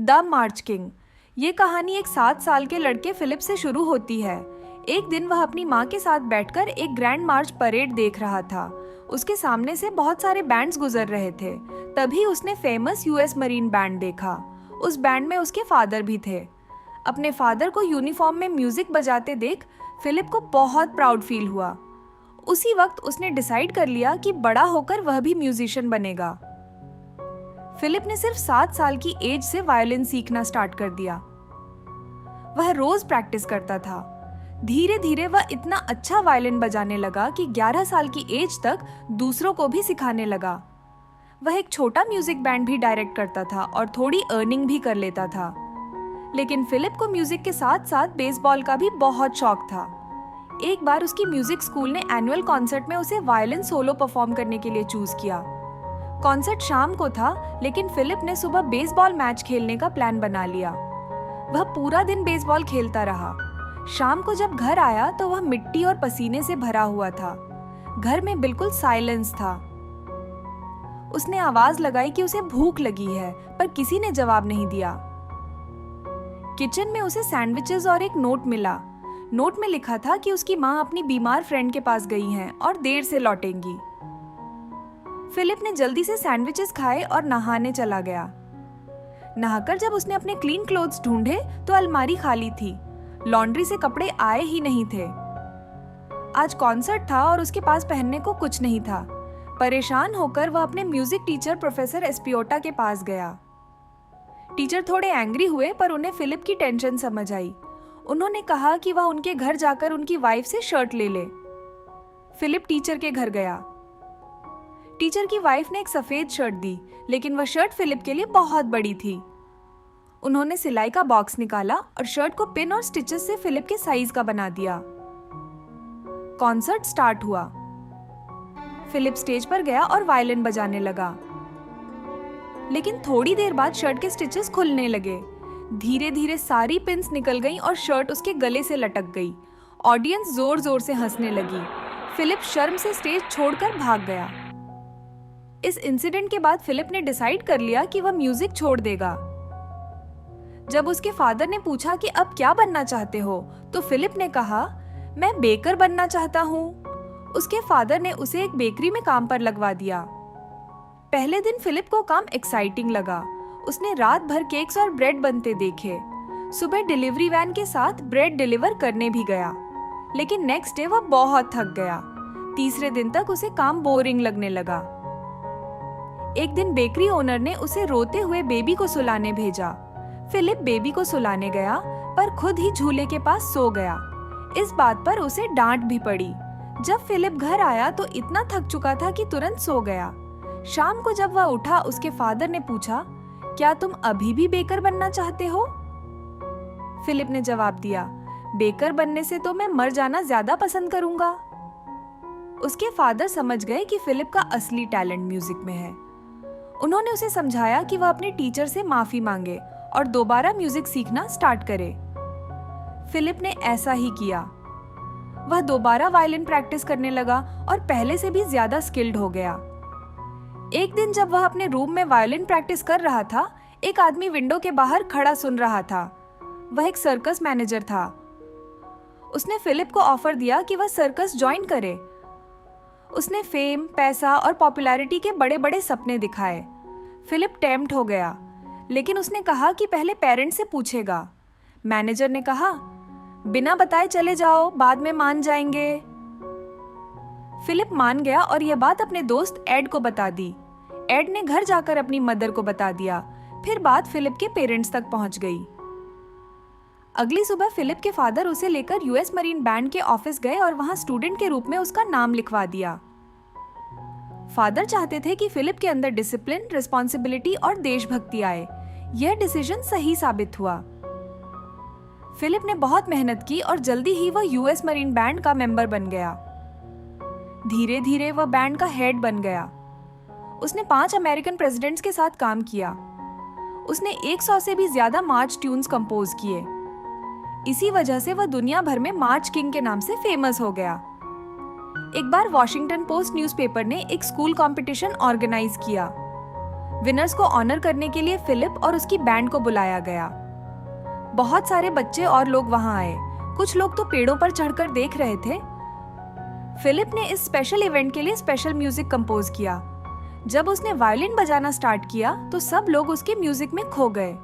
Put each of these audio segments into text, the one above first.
The March king. ये कहानी एक 7 साल के लड़के फिलिप से शुरू होती है। एक दिन वह अपनी माँ के साथ बैठकर एक ग्रैंड मार्च परेड देख रहा था। उसके सामने से बहुत सारे बैंड्स गुजर रहे थे। तभी उसने फेमस यूएस मरीन बैंड देखा। उस बैंड में उसके फादर भी थे। अपने फादर को यूनिफॉर्म में म्यूजिक बजाते देख फिलिप को बहुत प्राउड फील हुआ। उसी वक्त उसने डिसाइड कर लिया कि बड़ा होकर वह भी म्यूजिशियन बनेगा। फिलिप ने सिर्फ 7 साल की एज से वायलिन सीखना स्टार्ट कर दिया। वह रोज प्रैक्टिस करता था। धीरे धीरे वह इतना अच्छा वायलिन बजाने लगा कि 11 साल की एज तक दूसरों को भी सिखाने लगा। वह एक छोटा म्यूजिक बैंड भी डायरेक्ट करता था और थोड़ी अर्निंग भी कर लेता था। लेकिन फिलिप को म्यूजिक के साथ साथ बेसबॉल का भी बहुत शौक था। एक बार उसकी म्यूजिक स्कूल ने एनुअल कॉन्सर्ट में उसे वायलिन सोलो परफॉर्म करने के लिए चूज किया। कॉन्सर्ट शाम को था, लेकिन फिलिप ने सुबह बेसबॉल मैच खेलने का प्लान बना लिया। वह पूरा दिन बेसबॉल खेलता रहा। शाम को जब घर आया तो वह मिट्टी और पसीने से भरा हुआ था। घर में बिल्कुल साइलेंस था। उसने आवाज लगाई कि उसे भूख लगी है, पर किसी ने जवाब नहीं दिया। किचन में उसे सैंडविचेस और एक नोट मिला। नोट में लिखा था कि उसकी माँ अपनी बीमार फ्रेंड के पास गई हैं और देर से लौटेंगी। फिलिप ने जल्दी से सैंडविचेस खाए और नहाने चला गया। नहाकर जब उसने अपने क्लीन क्लोथ्स ढूंढे तो अलमारी खाली थी। लॉन्ड्री से कपड़े आए ही नहीं थे। आज कॉन्सर्ट था और उसके पास पहनने को कुछ नहीं था। परेशान होकर वह अपने म्यूजिक टीचर प्रोफेसर एस्पियोटा के पास गया। टीचर थोड़े एंग्री हुए, पर उन्हें फिलिप की टेंशन समझ आई। उन्होंने कहा कि वह उनके घर जाकर उनकी वाइफ से शर्ट ले ले। फिलिप टीचर के घर गया। टीचर की वाइफ ने एक सफेद शर्ट दी, लेकिन वह शर्ट फिलिप के लिए बहुत बड़ी थी। उन्होंने सिलाई का बॉक्स निकाला और शर्ट को पिन और स्टिचेस से फिलिप के साइज का बना दिया। कॉन्सर्ट स्टार्ट हुआ। फिलिप स्टेज पर गया और वायलिन बजाने लगा। लेकिन थोड़ी देर बाद शर्ट के स्टिचेस खुलने लगे। धीरे धीरे सारी पिन्स निकल गईं और शर्ट उसके गले से लटक गई। ऑडियंस जोर जोर से हंसने लगी। फिलिप शर्म से स्टेज छोड़कर भाग गया। इस इंसिडेंट के बाद फिलिप ने डिसाइड कर लिया कि वह म्यूजिक छोड़ देगा। जब उसके फादर ने पूछा कि अब क्या बनना चाहते हो, तो फिलिप ने कहा, मैं बेकर बनना चाहता हूँ। उसके फादर ने उसे एक बेकरी में काम पर लगवा दिया। पहले दिन फिलिप को काम एक्साइटिंग लगा। उसने रात भर केक्स और ब्रेड बनते देखे। सुबह डिलीवरी वैन के साथ ब्रेड डिलीवर करने भी गया। लेकिन नेक्स्ट डे वह बहुत थक गया। तीसरे दिन तक उसे काम बोरिंग लगने लगा। एक दिन बेकरी ओनर ने उसे रोते हुए बेबी को सुलाने भेजा। फिलिप बेबी को सुलाने गया, पर खुद ही झूले के पास सो गया। इस बात पर उसे डांट भी पड़ी। जब फिलिप घर आया तो इतना थक चुका था कि तुरंत सो गया। शाम को जब वह उठा, उसके फादर ने पूछा, क्या तुम अभी भी बेकर बनना चाहते हो? फिलिप ने जवाब दिया, बेकर बनने से तो मैं मर जाना ज्यादा पसंद करूंगा। उसके फादर समझ गए कि फिलिप का असली टैलेंट म्यूजिक में है। उन्होंने उसे समझाया कि वह अपने टीचर से माफी मांगे और दोबारा म्यूजिक सीखना स्टार्ट करे। फिलिप ने ऐसा ही किया। वह दोबारा वायलिन प्रैक्टिस करने लगा और पहले से भी ज्यादा स्किल्ड हो गया। एक दिन जब वह अपने रूम में वायलिन प्रैक्टिस कर रहा था, एक आदमी विंडो के बाहर खड़ा सुन रहा था। वह एक सर्कस मैनेजर था। उसने फिलिप को ऑफर दिया कि वह सर्कस ज्वाइन करे। उसने फेम, पैसा और पॉपुलैरिटी के बड़े बड़े सपने दिखाए। फिलिप टेम्प्ट हो गया, लेकिन उसने कहा कि पहले पेरेंट्स से पूछेगा। मैनेजर ने कहा, बिना बताए चले जाओ, बाद में मान जाएंगे। फिलिप मान गया और यह बात अपने दोस्त एड को बता दी। एड ने घर जाकर अपनी मदर को बता दिया। फिर बात फिलिप के पेरेंट्स तक पहुंच गई। अगली सुबह फिलिप के फादर उसे लेकर यूएस मरीन बैंड के ऑफिस गए और वहां स्टूडेंट के रूप में उसका नाम लिखवा दिया। फादर चाहते थे कि फिलिप के अंदर डिसिप्लिन, रिस्पॉन्सिबिलिटी और देशभक्ति आए। यह डिसीजन सही साबित हुआ। फिलिप ने बहुत मेहनत की और जल्दी ही वह यूएस मरीन बैंड का मेंबर बन गया। धीरे धीरे वह बैंड का हेड बन गया। उसने 5 अमेरिकन प्रेसिडेंट्स के साथ काम किया। उसने 100 से भी ज्यादा मार्च ट्यून्स कंपोज किए। इसी वजह से वह दुनिया भर में मार्च किंग के नाम से फेमस हो गया। एक बार वॉशिंगटन पोस्ट न्यूज़पेपर ने एक स्कूल कंपटीशन ऑर्गेनाइज किया। विनर्स को ऑनर करने के लिए फिलिप और उसकी बैंड को बुलाया गया। बहुत सारे बच्चे और लोग वहां आए। कुछ लोग तो पेड़ों पर चढ़कर देख रहे थे। फिलिप ने इस स्पेशल इवेंट के लिए स्पेशल म्यूजिक कंपोज किया। जब उसने वायलिन बजाना स्टार्ट किया तो सब लोग उसके म्यूजिक में खो गए।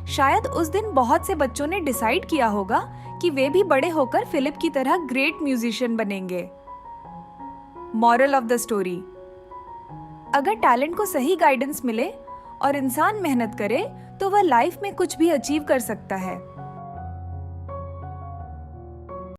शायद उस दिन बहुत से बच्चों ने डिसाइड किया होगा कि वे भी बड़े होकर फिलिप की तरह ग्रेट म्यूजिशियन बनेंगे। मॉरल ऑफ द स्टोरी: अगर टैलेंट को सही गाइडेंस मिले और इंसान मेहनत करे तो वह लाइफ में कुछ भी अचीव कर सकता है।